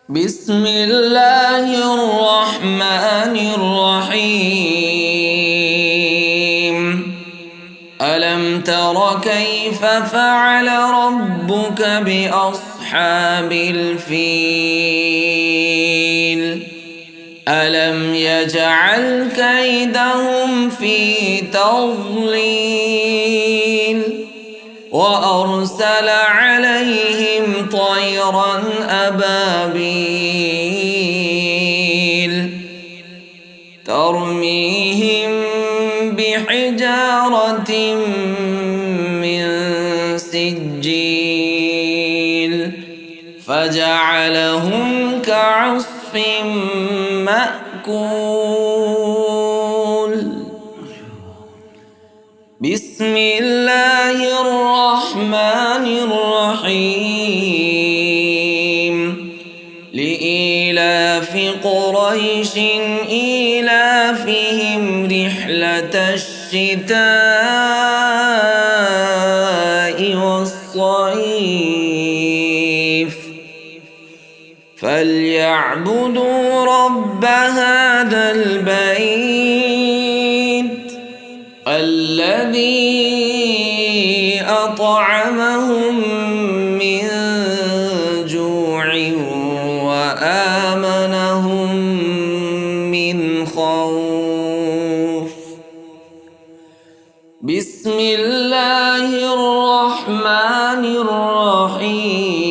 بسم الله الرحمن الرحيم. ألم تر كيف فعل ربك بأصحاب الفيل؟ ألم يجعل كيدهم في تضليل وأرسل عليهم طيرا أبابيل ترميهم بحجارة من سجيل فجعلهم كعصف مأكول. بسم الله الرحمن الرحيم. لإيلاف قريش إيلافهم رحلة الشتاء والصيف فليعبدوا رب هذا البيت الذي أطعمهم من جوع وآمنهم من خوف. بسم الله الرحمن الرحيم.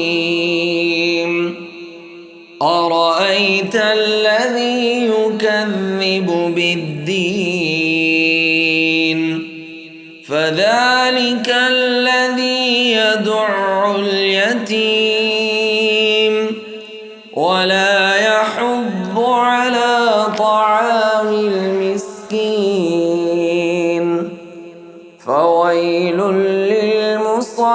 أرأيت الذي يكذب بالدين فذلك الذي يدع اليتيم ولا يحض على طعام المسكين فويل للمصلين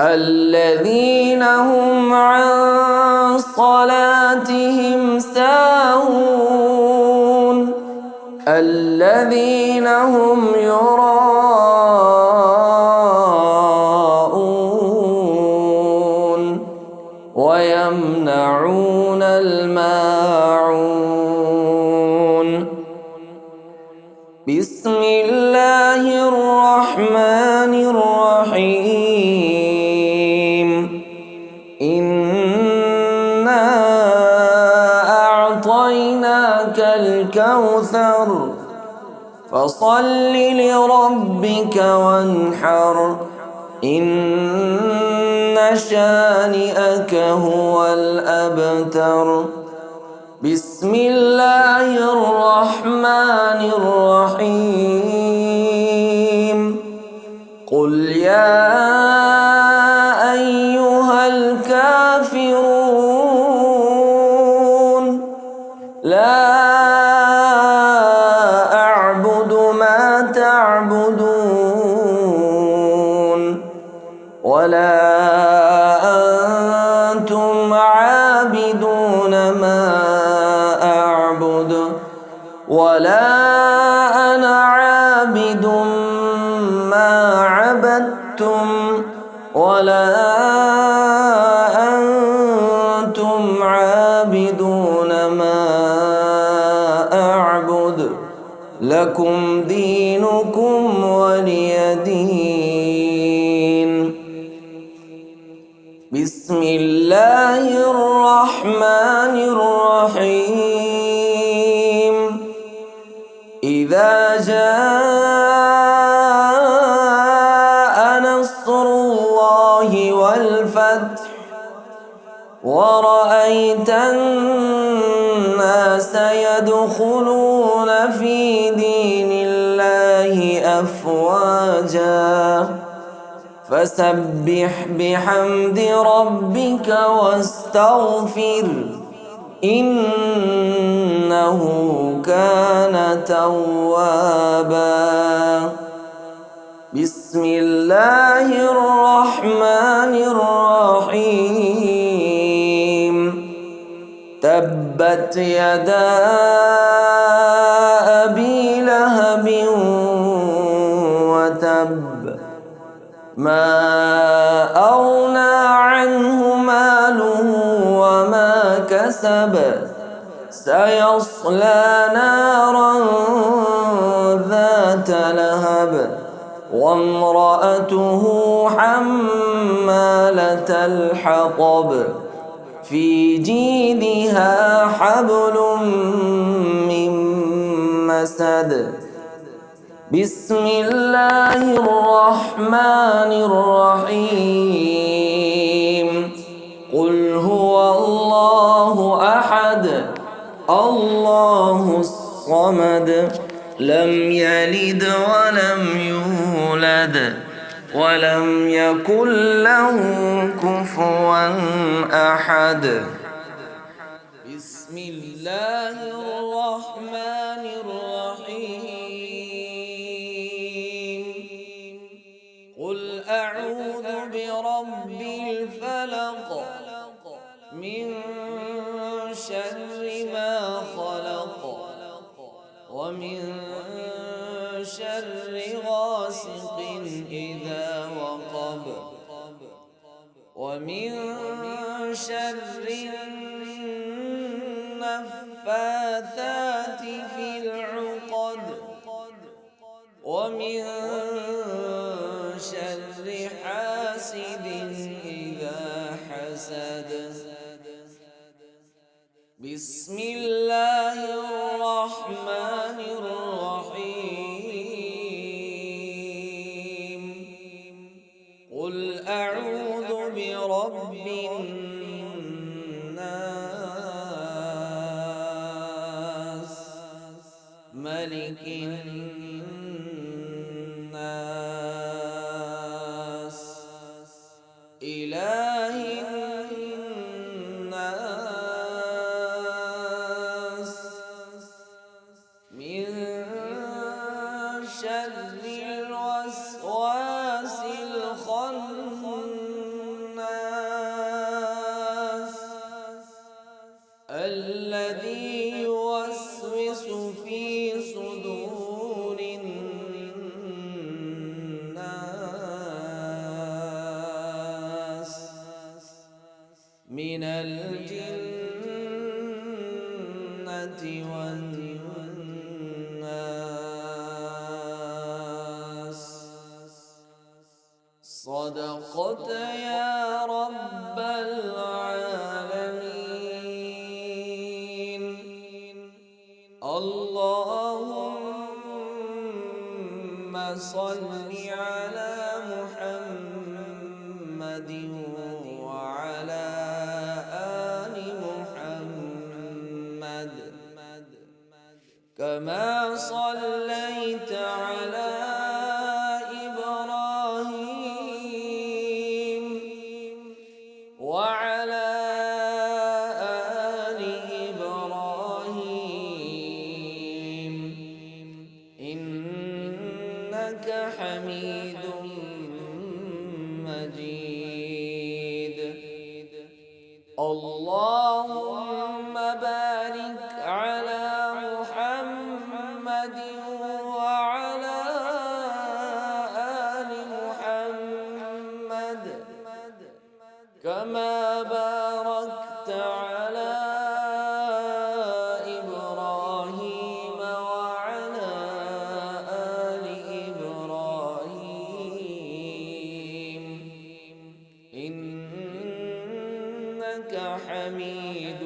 الذين هم عن صلاتهم ساهون الذين هم يراءون ويمنعون الماعون. بسم الله الرحمن الرحيم. إنا أعطيناك الكوثر فصل لربك وانحر إن شانئك هو الأبتر. بسم الله الرحمن الرحيم. قل يا أيها الكافرون لا أعبد ما تعبدون ولا أنتم عابدون ما أعبد ولا أنا عابد ما عبدتم ولا أنتم عابدون ما أعبد لكم دينكم ولي دين. بسم الله الرحمن الرحيم. إذا جاء نصر الله والفتح ورأيت الناس يدخلون في دين الله أفواجا فسبح بحمد ربك واستغفر إنه كان توابا. بسم الله الرحمن الرحيم. تبت يدا أبي لهب وتب ما أغنى حسب سيصلى نارا ذات لهب وامرأته حمالة الحطب في جيدها حبل من مسد. بسم الله الرحمن الرحيم. قل هو الله أحد الله الصمد لم يلد ولم يولد ولم يكن له كفوا أحد. بسم الله الرحمن الرحيم. قل أعوذ برب الفلق من شر ما خلق ومن شر غاسق إذا وقب ومن شر النفاثات في العقد ومن شر حاسد إذا حسد. بسم الله الرحمن الرحيم. قل أعوذ برب الناس ملك الناس إله الناس من شر الوسواس الخناس الذي يوسوس في صدور الناس من الجنة والناس. صدقت يا رب العالمين. اللهم صل على محمد وعلى آل محمد كما صليت على إبراهيم وعلى آل إبراهيم إنك حميد مجيد. اللهم بارك على محمد وعلى آل محمد كما باركت على إبراهيم وعلى آل إبراهيم إنك حميد